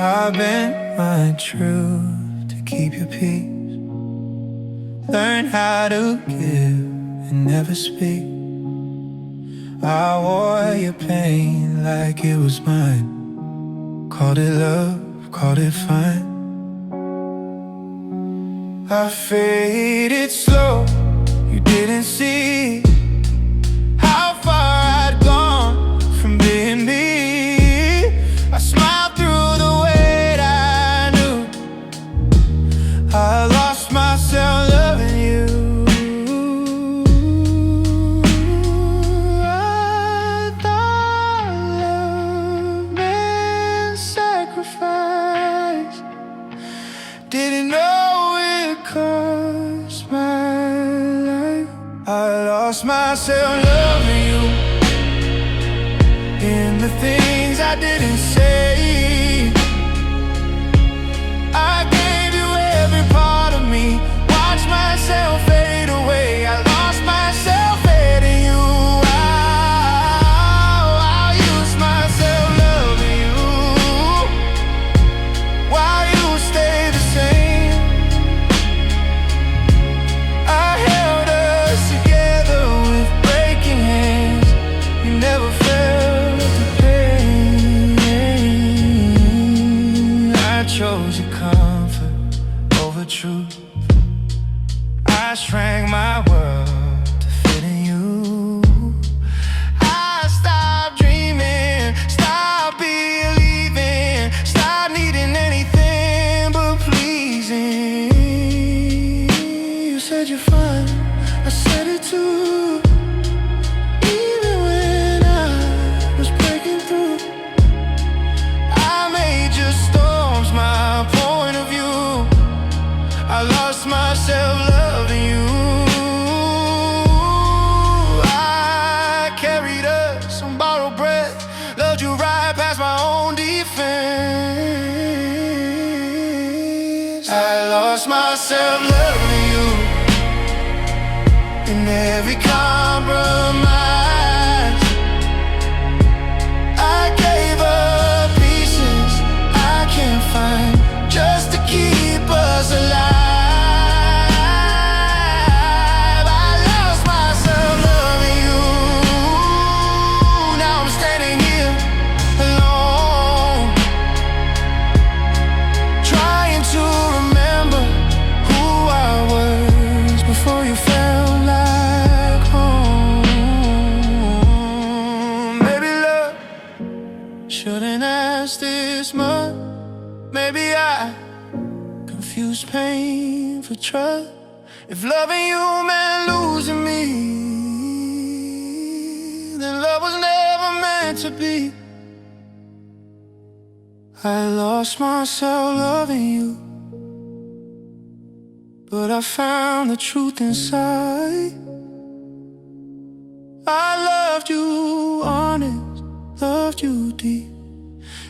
I bent my truth to keep your peace. Learn how to give and never speak. I wore your pain like it was mine. Called it love, called it fine. I faded slow, you didn't see how far I'd gone from being me. I smiled through the weight I knew. I lost myself loving you. I thought love meant sacrifice. Didn't know it cost my life. I lost myself loving you in the things I didn't say. I gave you every part of me, watched myself fade away. I lost myself hating you. I used myself loving you while you stayed the same. I held us together with breaking hands. You never felt the pain. I chose your comfort over truth. I shrank my world to fit in you. I stopped dreaming, stopped believing, stopped needing anything but pleasing. You said you're fine, I said it too. Even when I was breaking through, I made your storms my point of view. I lost myself loving you. I carried us on borrowed breath, loved you right past my own defense. I lost myself loving you in every compromise. I gave up pieces I can't find just to keep us alive. I lost myself loving you. Now I'm standing here alone, trying to remember who I was before you felt like home. Maybe love shouldn't ask this much. Maybe I confused pain for trust. If loving you meant losing me, then love was never meant to be. I lost myself loving you, but I found the truth inside. I loved you honest, loved you deep,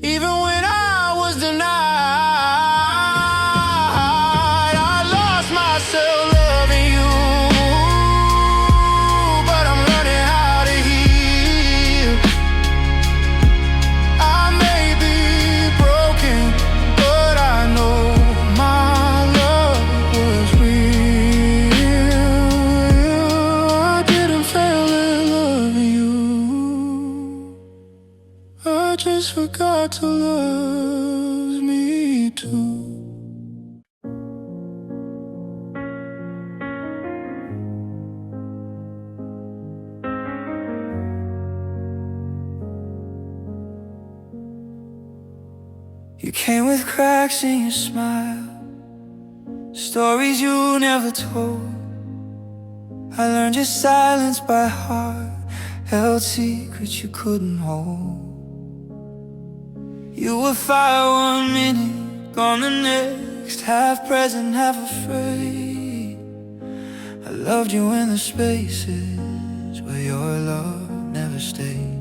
even when I was denied. I lost myself loving you, but I'm learning how to heal. I may be broken, but I know my love was real. I didn't fail at loving you, I just forgot to love me too. You came with cracks in your smile, stories you never told. I learned your silence by heart, held secrets you couldn't hold. You were fire one minute, gone the next, half present, half afraid. I loved you in the spaces where your love never stayed.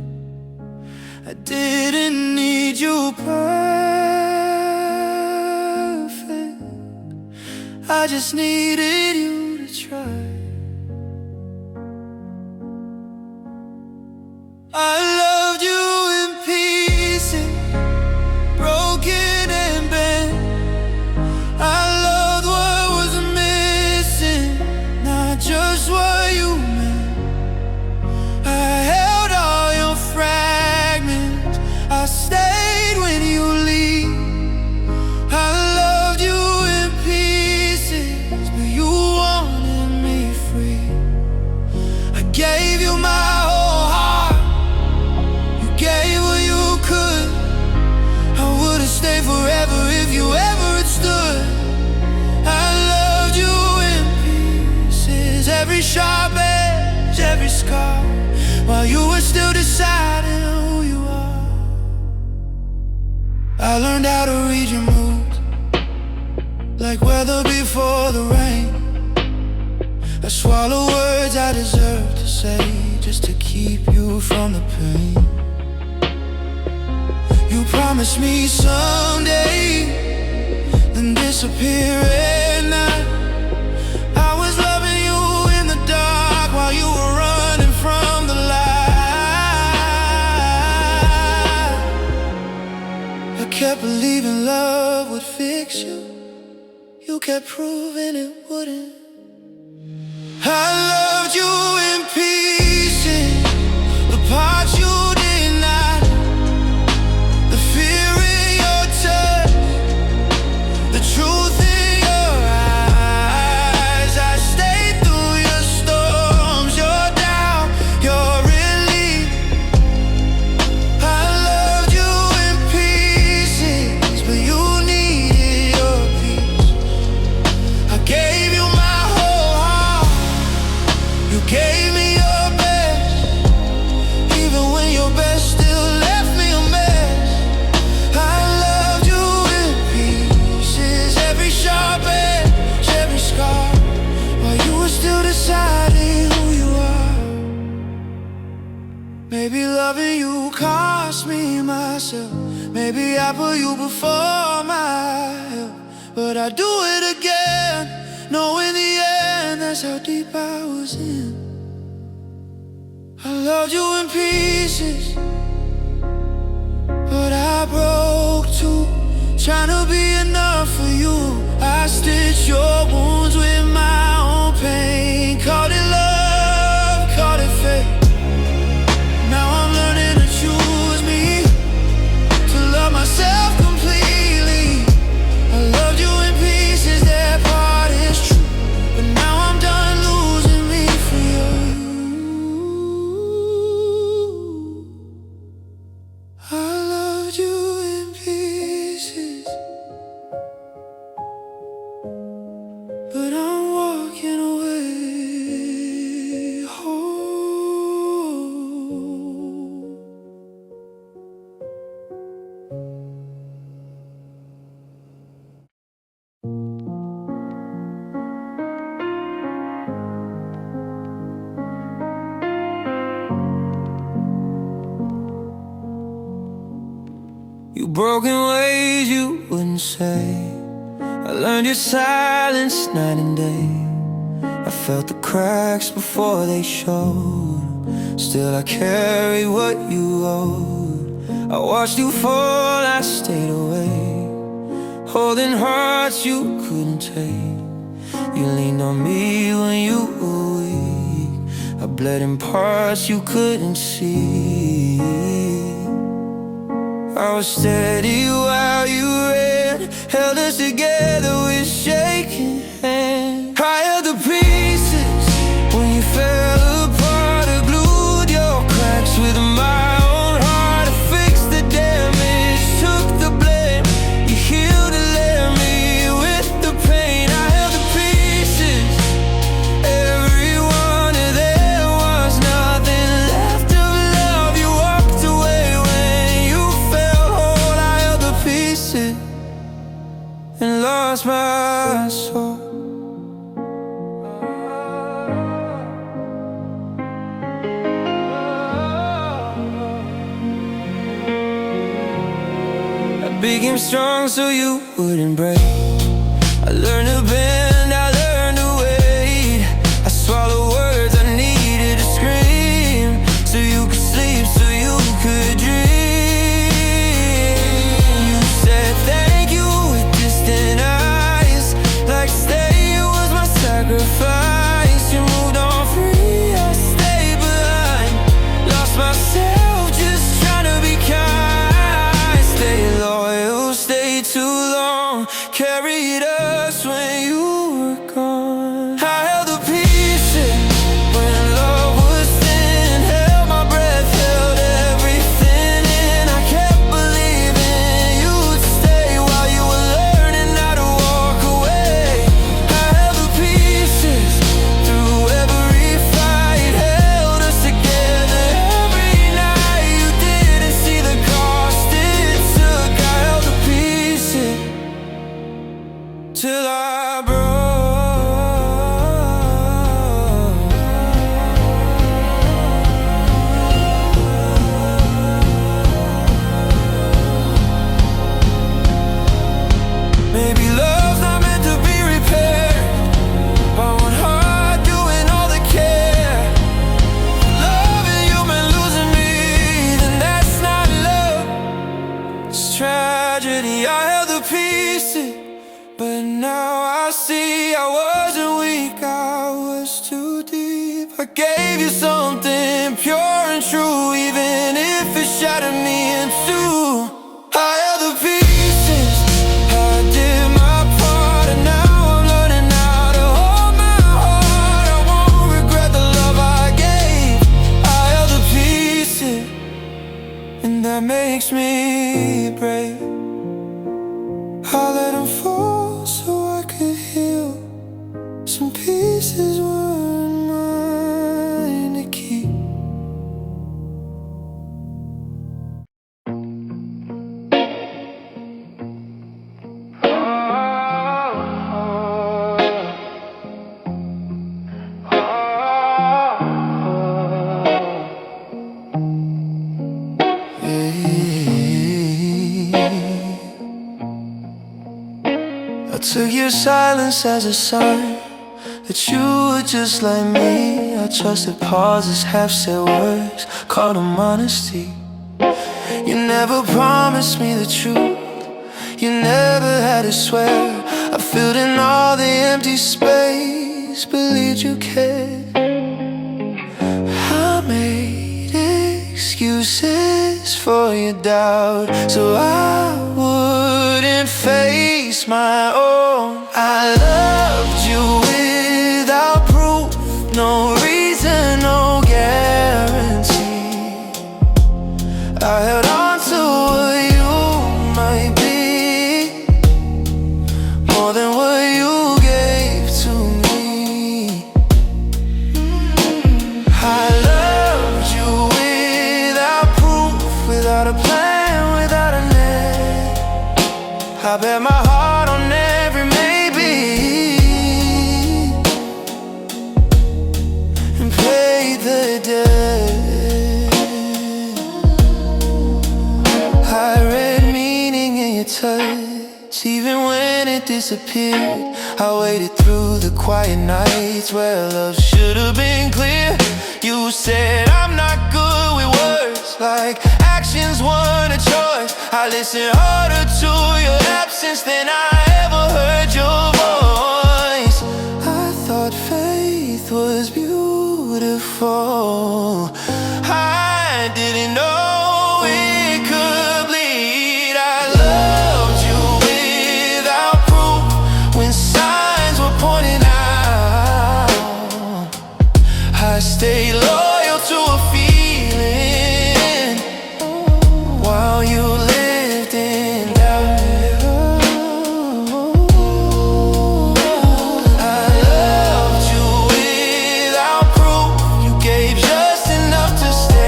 I didn't need you perfect, I just needed you to try. I loved you in pieces, broken you ever had stood. I loved you in pieces, every sharp edge, every scar, while you were still deciding who you are. I learned how to read your moods, like weather before the rain. I swallow words I deserve to say, just to keep you from the pain. You promised me someday, then disappear at night. I was loving you in the dark while you were running from the light. I kept believing love would fix you. You kept proving it wouldn't. I loved you in pieces, the parts you denied, the fear in your touch, the truth in your eyes. I stayed through your storms, your doubt, your relief. I loved you in pieces, but you needed your peace. I gave you my whole heart, you gave me your best, even when your best still left me a mess. I loved you in pieces, every sharp edge, every scar, while you were still deciding who you are. Maybe loving you cost me myself, maybe I put you before my health, but I'd do it again, knowing the end, that's how deep I was in. I loved you in pieces, but I broke too, trying to be enough for you. I stitched your wounds with my own pain, called it love, called it fate. Now I'm learning to choose me, to love myself completely. I loved you in pieces, that part is true, but now I'm done losing me for you. I loved you in pieces, but I'm walking away home. You broken ways you wouldn't say. I learned your silence night and day. I felt the cracks before they showed. Still I carry what you owed. I watched you fall, I stayed away, holding hearts you couldn't take. You leaned on me when you were weak. I bled in parts you couldn't see. I was steady while you ran, held us together with shaking hands. I held the pieces when you fell apart. I glued your cracks with my own heart. I fixed the damage, took the blame. You healed and left me with the pain. I held the pieces, every one of them was nothing left of love. You walked away when you felt whole. I held the pieces and lost my soul. I became strong so you wouldn't break. I learned to bend, I learned to wait. I swallowed words I needed to scream, so you could sleep, so you could dream. You said thank you with distant eyes, like staying was my sacrifice. You moved on free, I stayed behind, lost myself just trying to be kind. Stay loyal, stay too long, carried us when you tragedy, I held the pieces. But now I see I wasn't weak, I was too deep. I gave you something pure and true, even if it shattered me in two. I held the pieces, I did my part, and now I'm learning how to hold my heart. I won't regret the love I gave. I held the pieces, and that makes me brave. I let them fall so I could heal. Some pieces weren't mine to keep. I took your silence as a sign that you were just like me. I trusted pauses, half-said words, called them honesty. You never promised me the truth, you never had to swear. I filled in all the empty space, believed you cared. I made excuses for your doubt, so I wouldn't face my own. I loved you without proof, no reason, no guarantee. I held on to what you might be, more than what you gave to me. I loved you without proof, without a plan, without a net. I bet my heart on every maybe, and paid the debt. I read meaning in your touch, even when it disappeared. I waited through the quiet nights where love should have been clear. You said I'm not good with words, like actions weren't a choice. I listened harder to your absence than I ever heard your voice. I thought faith was beautiful, I didn't know it could bleed. I loved you without proof, when signs were pointing out. I stayed loyal to a feeling while you lived in doubt. I loved you without proof, you gave just enough to stay.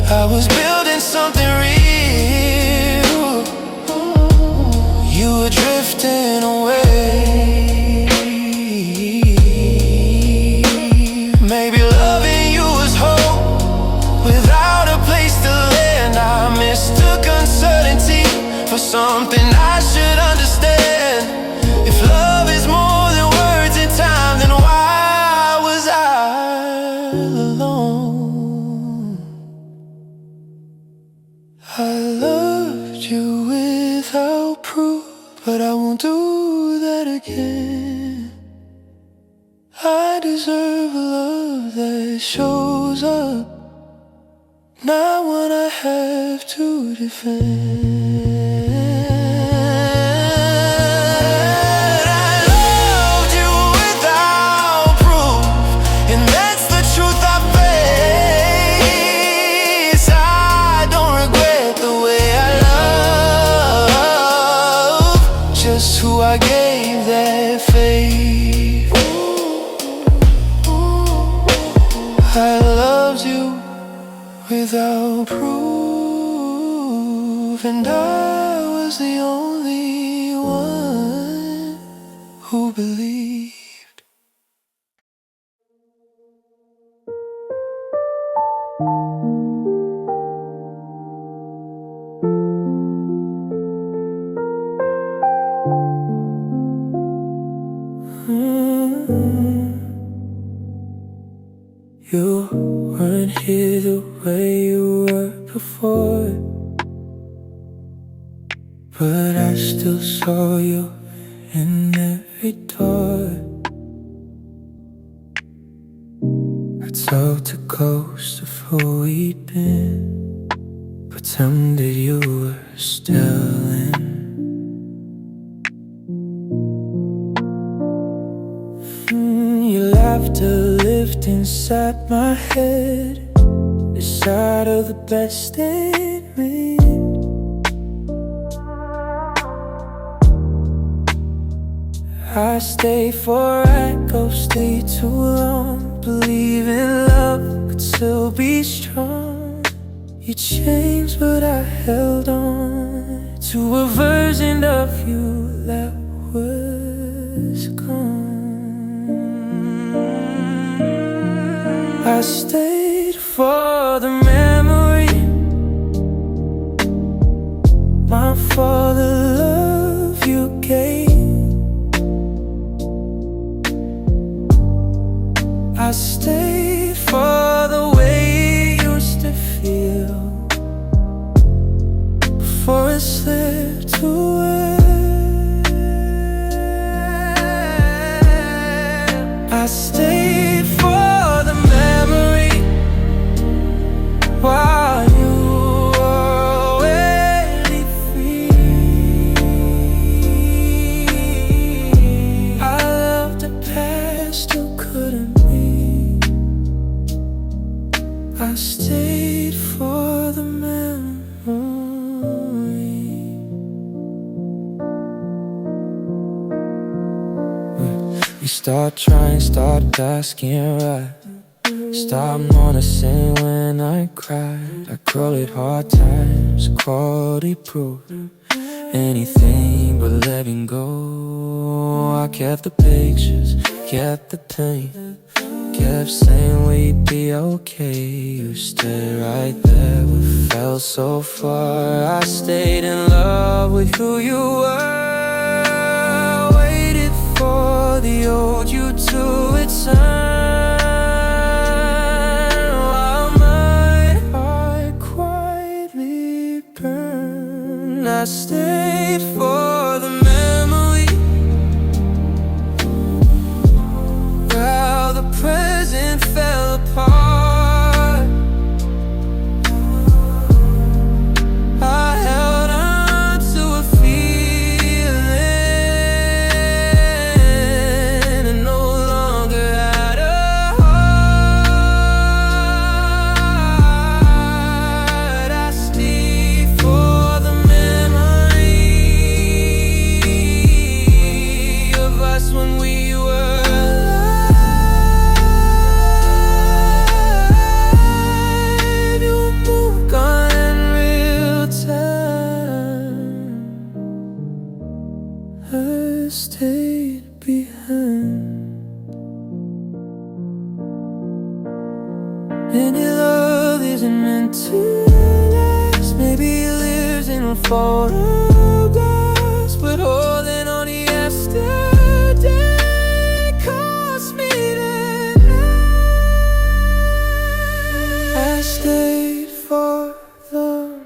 I was building something real, you were drifting away. Maybe loving you was hope without a place to land. I mistook uncertainty for something I should understand. If love is more than words and time, then why was I alone? I loved you without proof, but I won't do that again. I deserve a love that shows up, not one I have to defend. I loved you without proof, and that's the truth I face. I don't regret the way I love, just who I gave that faith. I loved you without proof, and I was the only one who believed. You weren't here the way you were before. but I still saw you in every door. I took the ghost of who we'd been, pretended you were still in. Your laughter lived inside my head, the side of the best in me. I stayed for I ghostly too long, believing love could still be strong. You changed but I held on to a version of you that was gone. I stayed for the memory, my for the love you gave. I stayed for the way you used to feel before it slipped away. I stayed for the memory while you were already free. I loved the past you couldn't. I stayed for the memory. You start trying, start asking right. Stop noticing when I cried. I call it hard times, quality proof. Anything but letting go. I kept the pictures, kept the pain, kept saying we'd be okay. You stayed right there, we fell so far. I stayed in love with who you were, waited for the old you to return. While my heart quietly burned, I stayed for the memory. While the present fell apart, I held on to a feeling and no longer had a heart. I stayed for the memory of us when we were stayed behind. Any love isn't meant to last. Maybe it lives in a photoglass, but holding on to yesterday cost me that. I stayed for the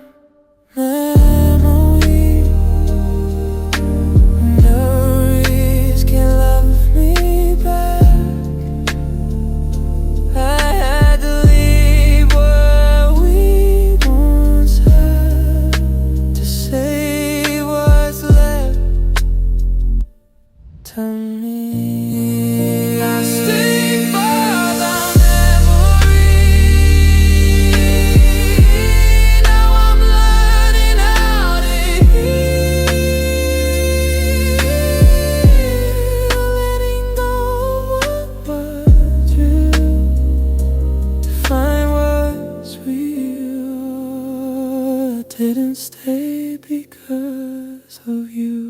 to me. I stay for the memory. Now I'm learning how to heal, letting go of what was true, to find what's real. Didn't stay because of you.